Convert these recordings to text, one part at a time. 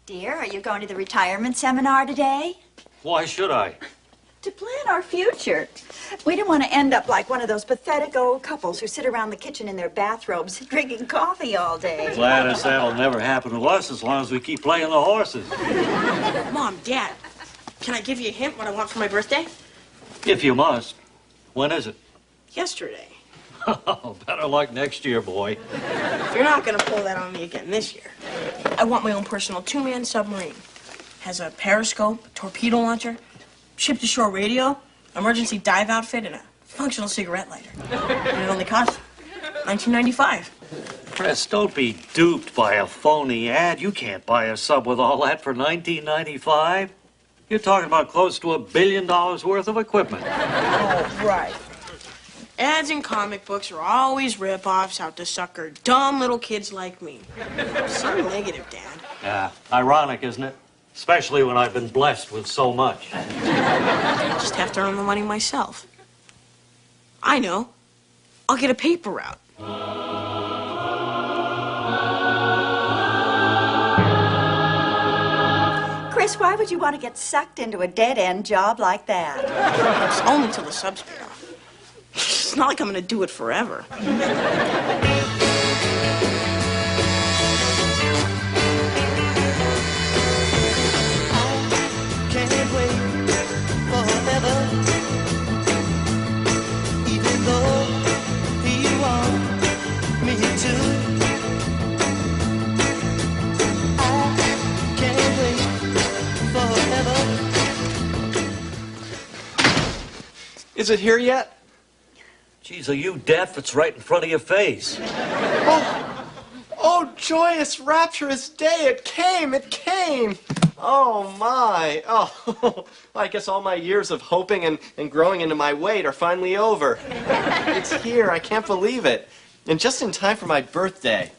Dear, are you going to the retirement seminar today? Why should I? To plan our future. We don't want to end up like one of those pathetic old couples who sit around the kitchen in their bathrobes drinking coffee all day. Gladys, that'll never happen to us as long as we keep playing the horses. Mom, Dad, can I give you a hint what I want for my birthday? If you must. When is it? Yesterday. Oh, better luck next year, boy. If you're not going to pull that on me again this year, I want my own personal two-man submarine. Has a periscope, a torpedo launcher, ship-to-shore radio, emergency dive outfit, and a functional cigarette lighter. And it only costs $19.95. Chris, don't be duped by a phony ad. You can't buy a sub with all that for $19.95. You're talking about close to $1 billion worth of equipment. Oh, right. Ads in comic books are always rip-offs out to sucker dumb little kids like me. So negative, Dad. Yeah, ironic, isn't it? Especially when I've been blessed with so much. I just have to earn the money myself. I know. I'll get a paper route. Chris, why would you want to get sucked into a dead-end job like that? It's only till the subs pay off. It's not like I'm going to do it forever. Is it here yet? Geez, are you deaf? It's right in front of your face. Oh, joyous, rapturous day. It came. Oh, my. Oh, I guess all my years of hoping and growing into my weight are finally over. It's here. I can't believe it. And just in time for my birthday.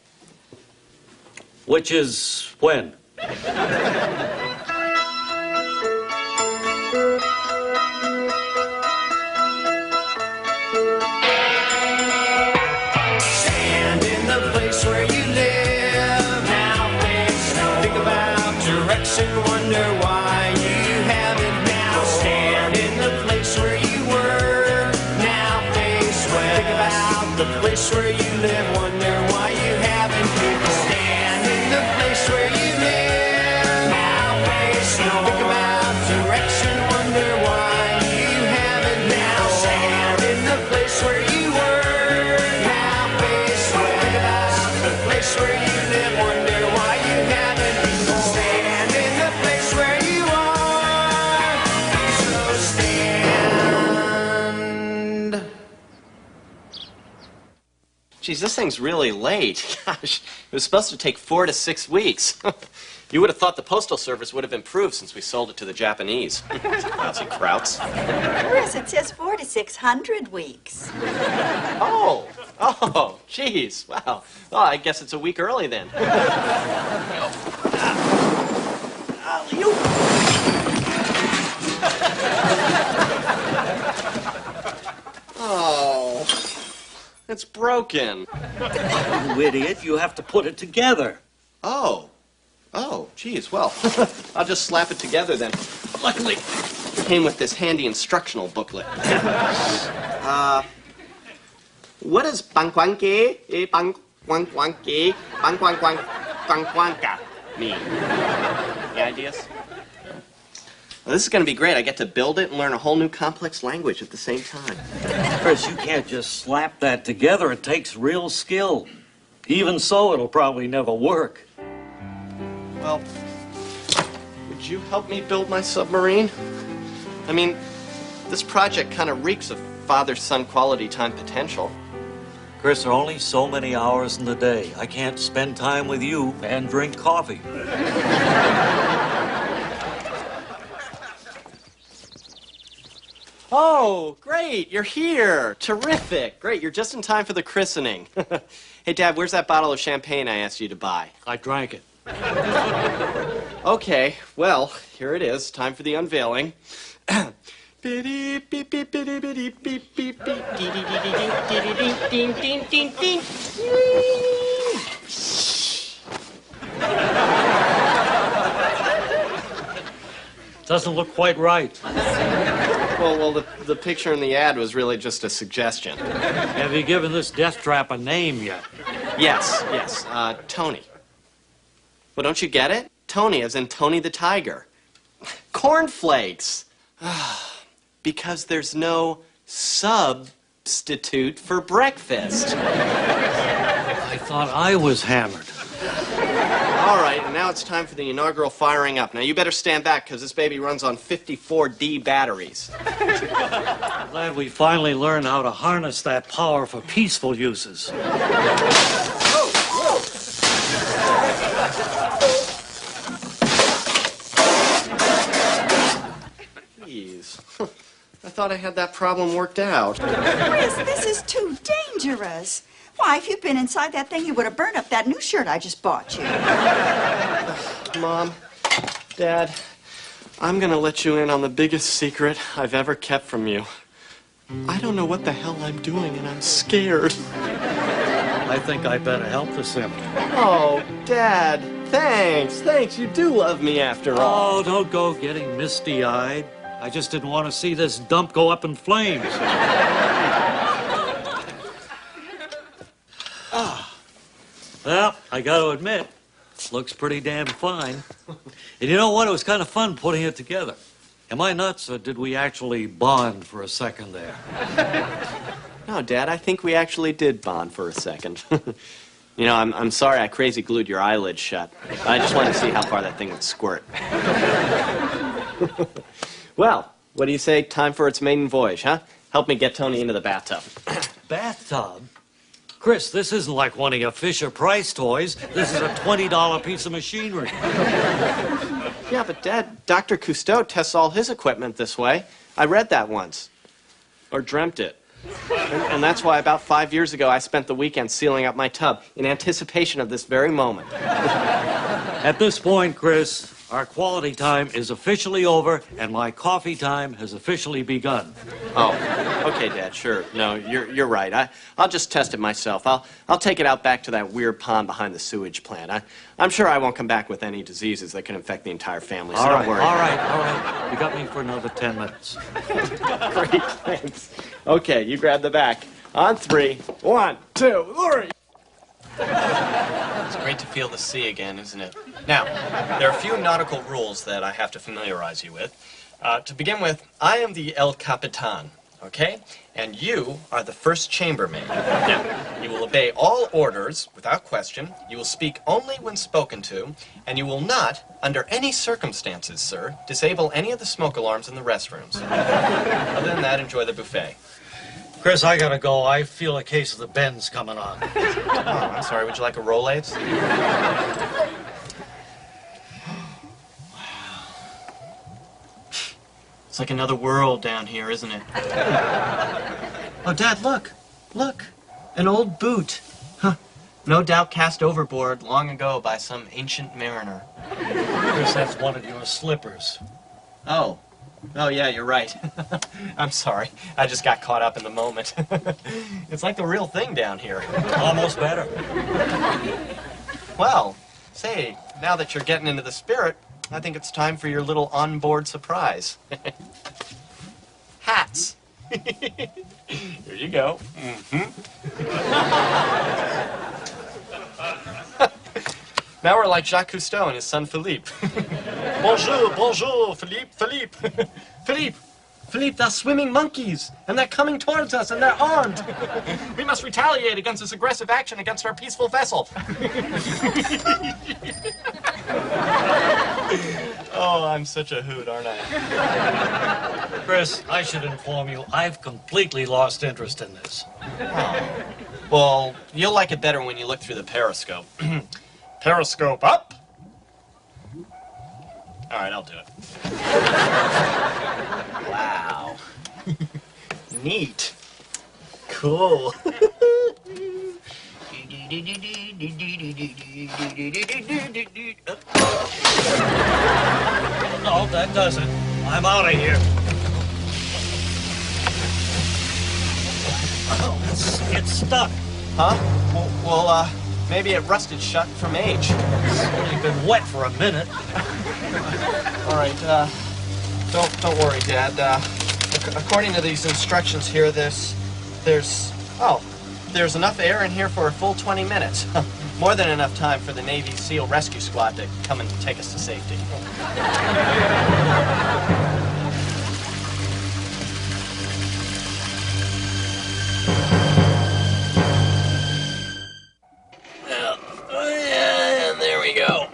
Which is when? Wonder why you haven't now. Stand in the place where you were. Now face west. Think about the place where you live. Wonder why you haven't people. Stand in the place where you live. Now face north. Think about direction. Wonder why you haven't now. Stand in the place where you were. Now face west. Think about the place where you live. Wonder why you haven't people. Stand in the place where you are. So stand. Geez, this thing's really late. Gosh, it was supposed to take 4 to 6 weeks. You would have thought the Postal Service would have improved since we sold it to the Japanese. Lousy Krauts. Chris, it says 400 to 600 weeks. Oh, geez, wow. Well, I guess it's a week early then. Oh, it's broken. You idiot, you have to put it together. Oh, geez, well, I'll just slap it together then. Luckily, it came with this handy instructional booklet. What does bangwanke, bangwanke, bangwanka mean? Any ideas? Well, this is going to be great. I get to build it and learn a whole new complex language at the same time. Chris, you can't just slap that together. It takes real skill. Even so, it'll probably never work. Well, would you help me build my submarine? I mean, this project kind of reeks of father-son quality time potential. Chris, there are only so many hours in the day. I can't spend time with you and drink coffee. Oh, great, you're here. Terrific. Great, you're just in time for the christening. Hey, Dad, where's that bottle of champagne I asked you to buy? I drank it. Okay, well, here it is. Time for the unveiling. Doesn't look quite right. Well, the picture in the ad was really just a suggestion. Have you given this death trap a name yet? Yes, Tony. Well, don't you get it? Tony as in Tony the Tiger. Cornflakes. Because there's no substitute for breakfast. I thought I was hammered. All right, and now it's time for the inaugural firing up. Now, you better stand back, because this baby runs on 54D batteries. Glad we finally learned how to harness that power for peaceful uses. Jeez. I thought I had that problem worked out. Chris, this is too dangerous. Why, if you'd been inside that thing, you would have burned up that new shirt I just bought you. Mom, Dad, I'm gonna let you in on the biggest secret I've ever kept from you. I don't know what the hell I'm doing, and I'm scared. I think I better help the simp. Oh, Dad, thanks. You do love me after all. Oh, don't go getting misty-eyed. I just didn't want to see this dump go up in flames. Well, I got to admit, looks pretty damn fine. And you know what? It was kind of fun putting it together. Am I nuts, or did we actually bond for a second there? No, Dad, I think we actually did bond for a second. You know, I'm sorry I crazy glued your eyelids shut. I just wanted to see how far that thing would squirt. Well, what do you say? Time for its maiden voyage, huh? Help me get Tony into the bathtub. Bathtub? Chris, this isn't like one of your Fisher-Price toys. This is a $20 piece of machinery. Yeah, but Dad, Dr. Cousteau tests all his equipment this way. I read that once. Or dreamt it. And that's why about 5 years ago I spent the weekend sealing up my tub in anticipation of this very moment. At this point, Chris, our quality time is officially over, and my coffee time has officially begun. Oh, okay, Dad, sure. No, you're right. I'll just test it myself. I'll take it out back to that weird pond behind the sewage plant. I'm sure I won't come back with any diseases that can infect the entire family, so don't worry. All right. You got me for another 10 minutes. Great, thanks. Okay, you grab the back. On 3. 1, 2, 3. It's great to feel the sea again, isn't it? Now, there are a few nautical rules that I have to familiarize you with. To begin with, I am the El Capitan, okay? And you are the first chambermaid. Now, you will obey all orders without question, you will speak only when spoken to, and you will not, under any circumstances, sir, disable any of the smoke alarms in the restrooms. Other than that, enjoy the buffet. Chris, I gotta go. I feel a case of the bends coming on. Oh, I'm sorry. Would you like a Rolaids? It's like another world down here, isn't it? Oh, Dad, look. Look. An old boot. Huh. No doubt cast overboard long ago by some ancient mariner. Chris, that's one of your slippers. Oh. Oh, yeah, you're right. I'm sorry. I just got caught up in the moment. It's like the real thing down here. Almost better. Well, say, now that you're getting into the spirit, I think it's time for your little onboard surprise. Hats. Here you go. Now we're like Jacques Cousteau and his son Philippe. Bonjour, Philippe. Philippe, they're swimming monkeys, and they're coming towards us, and they're armed. We must retaliate against this aggressive action against our peaceful vessel. Oh, I'm such a hoot, aren't I? Chris, I should inform you, I've completely lost interest in this. Oh. Well, you'll like it better when you look through the periscope. Periscope up. All right, I'll do it. Wow. Neat. Cool. No, that doesn't. I'm out of here. Oh, it's stuck. Huh? Well, maybe it rusted shut from age. It's only been wet for a minute. All right, Don't worry, Dad. According to these instructions here, there's enough air in here for a full 20 minutes. More than enough time for the Navy SEAL Rescue Squad to come and take us to safety. And there we go.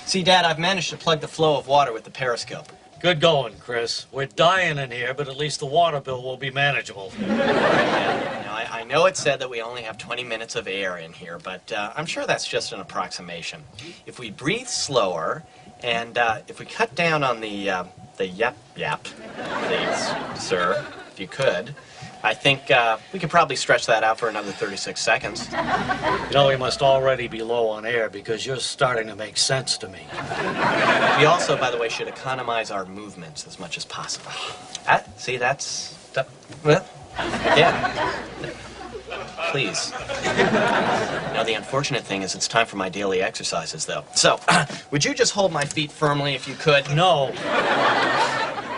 See, Dad, I've managed to plug the flow of water with the periscope. Good going, Chris. We're dying in here, but at least the water bill will be manageable. I know it said that we only have 20 minutes of air in here, but I'm sure that's just an approximation. If we breathe slower, and if we cut down on the yap, please, sir, if you could, I think we could probably stretch that out for another 36 seconds. You know, we must already be low on air because you're starting to make sense to me. We also, by the way, should economize our movements as much as possible. See, well, again. Please. Now, the unfortunate thing is it's time for my daily exercises, though. So, would you just hold my feet firmly if you could? No.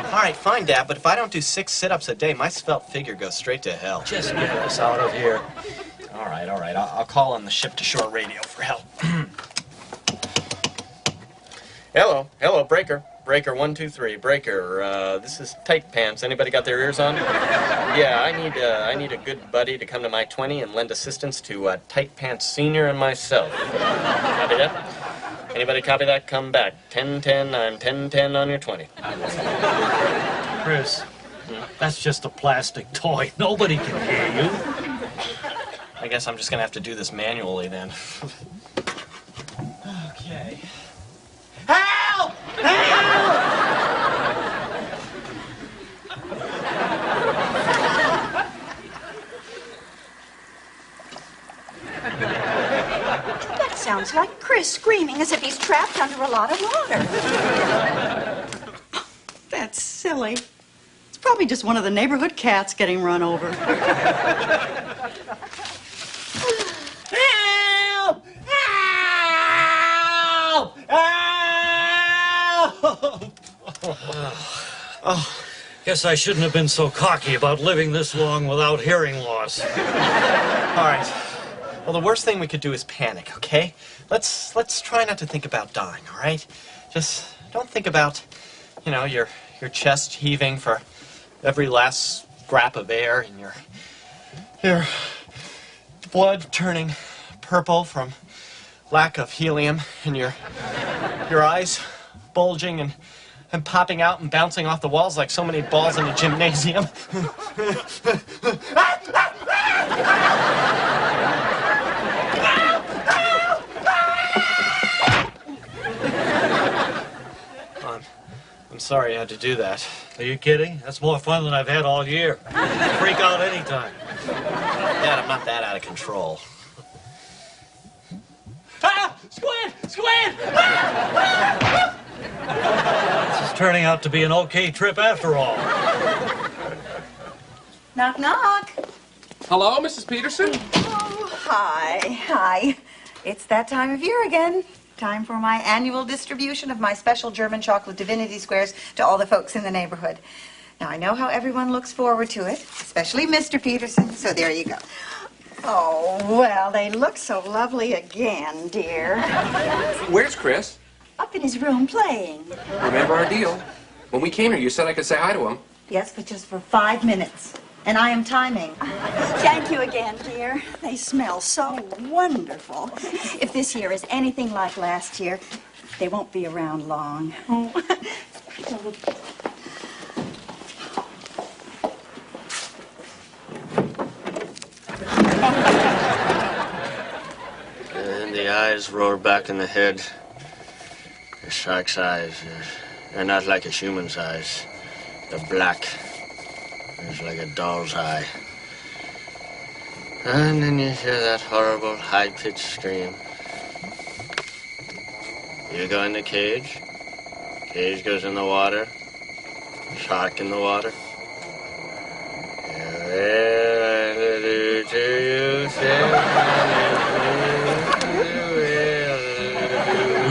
All right, fine, Dad, but if I don't do 6 sit-ups a day, my svelte figure goes straight to hell. Just get us out of here. All right. I'll call on the ship-to-shore radio for help. Hello, Breaker. Breaker 123. Breaker, this is Tight Pants. Anybody got their ears on? Yeah, I need a good buddy to come to my 20 and lend assistance to Tight Pants Senior and myself. Copy that? Anybody copy that? Come back. 10-10, I'm 10-10 on your 20. Chris, that's just a plastic toy. Nobody can hear you. I guess I'm just gonna have to do this manually then. Okay. Help! Help! That sounds like Chris screaming as if he's trapped under a lot of water. That's silly. It's probably just one of the neighborhood cats getting run over. Help! Help! Help! Guess I shouldn't have been so cocky about living this long without hearing loss. All right. Well, the worst thing we could do is panic, okay? Let's try not to think about dying, all right? Just don't think about, your chest heaving for every last scrap of air and your blood turning purple from lack of helium and your eyes bulging and popping out and bouncing off the walls like so many balls in a gymnasium. I'm sorry I had to do that. Are you kidding? That's more fun than I've had all year. Freak out anytime. Dad, I'm not that out of control. Ah! Squid! Squid! Ah! This is turning out to be an okay trip after all. Knock, knock. Hello, Mrs. Peterson? Oh, hi. It's that time of year again. Time for my annual distribution of my special German chocolate divinity squares to all the folks in the neighborhood. Now, I know how everyone looks forward to it, especially Mr. Peterson, so there you go. Oh, well, they look so lovely again, dear. Where's Chris? Up in his room playing. Remember our deal? When we came here, you said I could say hi to him. Yes, but just for 5 minutes. And I am timing. Thank you again, dear. They smell so wonderful. If this year is anything like last year, they won't be around long. And the eyes roll back in the head. The shark's eyes, they're not like a human's eyes. They're black. It's like a doll's eye. And then you hear that horrible high-pitched scream. You go in the cage. Cage goes in the water. Shark in the water.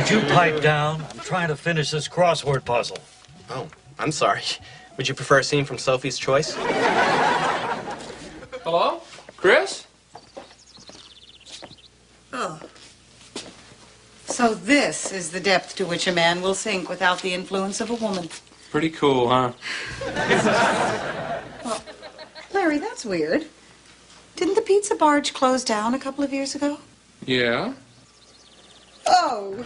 Would you pipe down? I'm trying to finish this crossword puzzle. Oh, I'm sorry. Would you prefer a scene from Sophie's Choice? Hello? Chris? Oh. So this is the depth to which a man will sink without the influence of a woman. Pretty cool, huh? Well, Larry, that's weird. Didn't the pizza barge close down a couple of years ago? Yeah? Oh.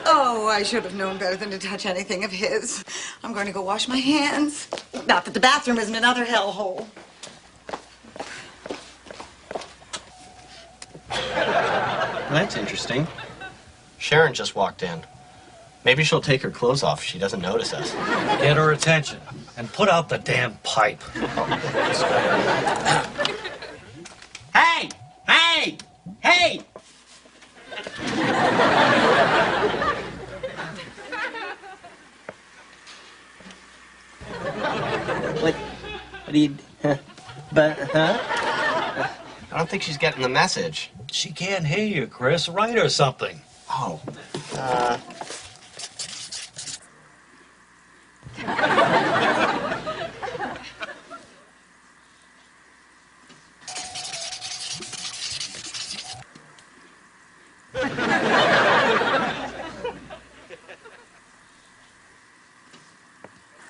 Oh, I should have known better than to touch anything of his. I'm going to go wash my hands. Not that the bathroom isn't another hellhole. That's interesting. Sharon just walked in. Maybe she'll take her clothes off if she doesn't notice us. Get her attention and put out the damn pipe. Hey! Hey! Hey! What do you... I don't think she's getting the message. She can't hear you, Chris. Write her something. Oh,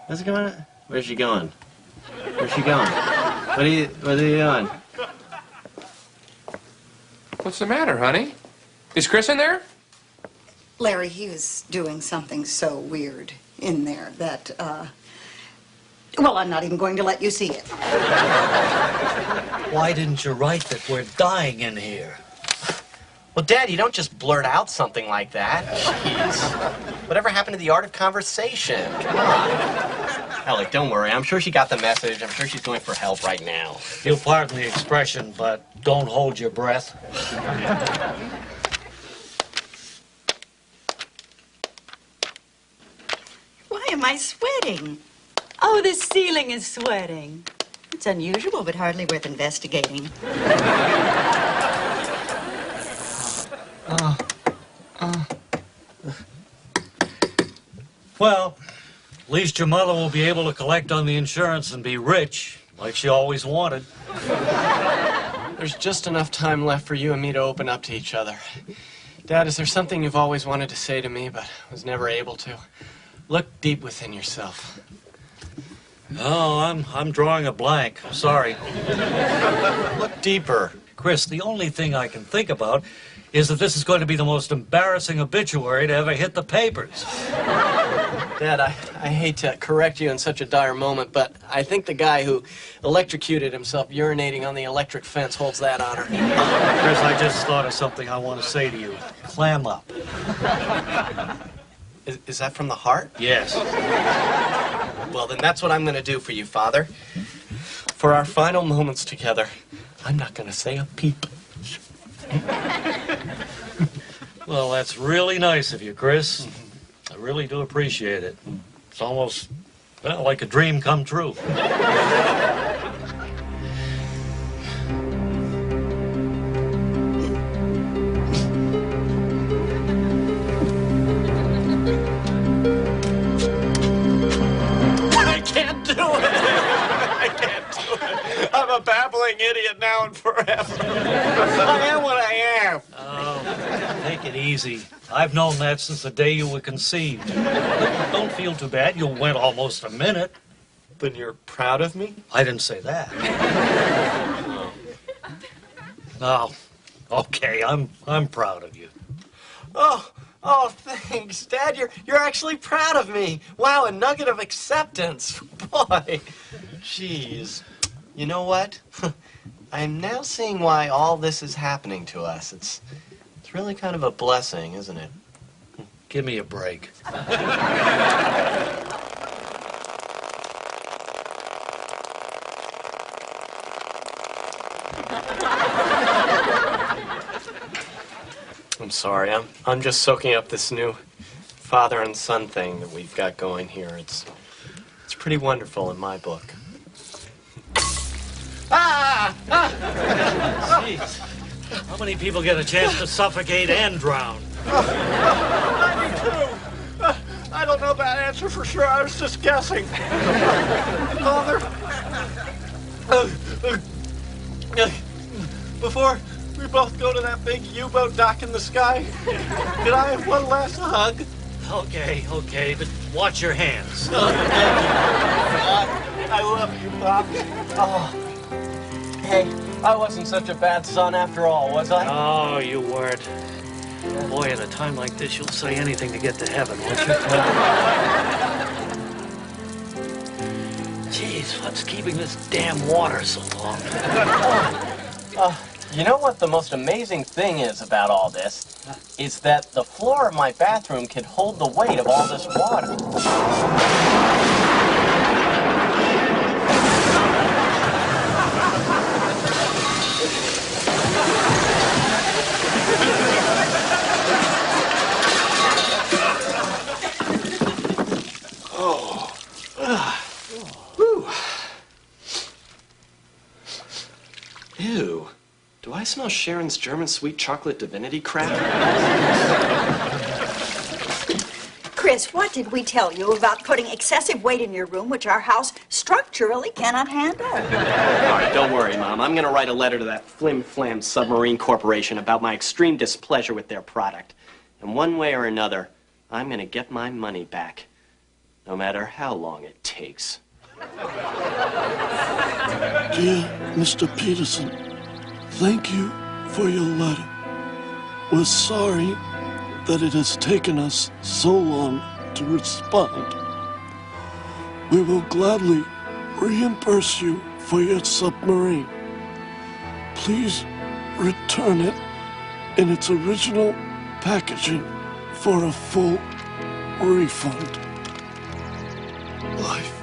What's going on? Where's she going? Where's she going? What are you doing? What's the matter, honey? Is Chris in there? Larry, he was doing something so weird in there that, well, I'm not even going to let you see it. Why didn't you write that we're dying in here? Well, Dad, you don't just blurt out something like that. Jeez. Whatever happened to the art of conversation? Come on. Alec, don't worry. I'm sure she got the message. I'm sure she's going for help right now. You'll pardon the expression, but don't hold your breath. Why am I sweating? Oh, the ceiling is sweating. It's unusual, but hardly worth investigating. Well, at least your mother will be able to collect on the insurance and be rich, like she always wanted. There's just enough time left for you and me to open up to each other. Dad, is there something you've always wanted to say to me, but was never able to? Look deep within yourself. Oh, I'm drawing a blank. Sorry. Look deeper. Chris, the only thing I can think about is that this is going to be the most embarrassing obituary to ever hit the papers. Dad, I hate to correct you in such a dire moment, but I think the guy who electrocuted himself urinating on the electric fence holds that honor. Chris, I just thought of something I want to say to you. Clam up. Is that from the heart? Yes. Well, then that's what I'm going to do for you, Father. For our final moments together, I'm not going to say a peep. Well, that's really nice of you, Chris. I really do appreciate it. It's almost, well, like a dream come true. I can't do it. I can't do it. I'm a babbling idiot now and forever. I am what I am. Oh, take it easy. I've known that since the day you were conceived. Don't feel too bad. You went almost a minute. Then you're proud of me? I didn't say that. Oh, okay. I'm proud of you. Oh, thanks, Dad. You're actually proud of me. Wow, a nugget of acceptance. Boy, jeez. You know what? I'm now seeing why all this is happening to us. It's really kind of a blessing, isn't it? Give me a break. I'm sorry. I'm just soaking up this new father and son thing that we've got going here. It's pretty wonderful in my book. Jeez. How many people get a chance to suffocate and drown? answer for sure. I was just guessing. Father, before we both go to that big U-boat dock in the sky, could I have one last hug? Okay, but watch your hands. I love you, Pop. Oh. Hey, I wasn't such a bad son after all, was I? Oh, you weren't. Boy, at a time like this, you'll say anything to get to heaven, won't you? Jeez, what's keeping this damn water so long? You know what the most amazing thing is about all this? Is that the floor of my bathroom can hold the weight of all this water. Ew. Do I smell Sharon's German sweet chocolate divinity crap? Chris, what did we tell you about putting excessive weight in your room, which our house structurally cannot handle? All right, don't worry, Mom. I'm going to write a letter to that Flim Flam Submarine Corporation about my extreme displeasure with their product. And one way or another, I'm going to get my money back, no matter how long it takes. Dear Mr. Peterson, thank you for your letter. We're sorry that it has taken us so long to respond. We will gladly reimburse you for your submarine. Please return it in its original packaging for a full refund. Life.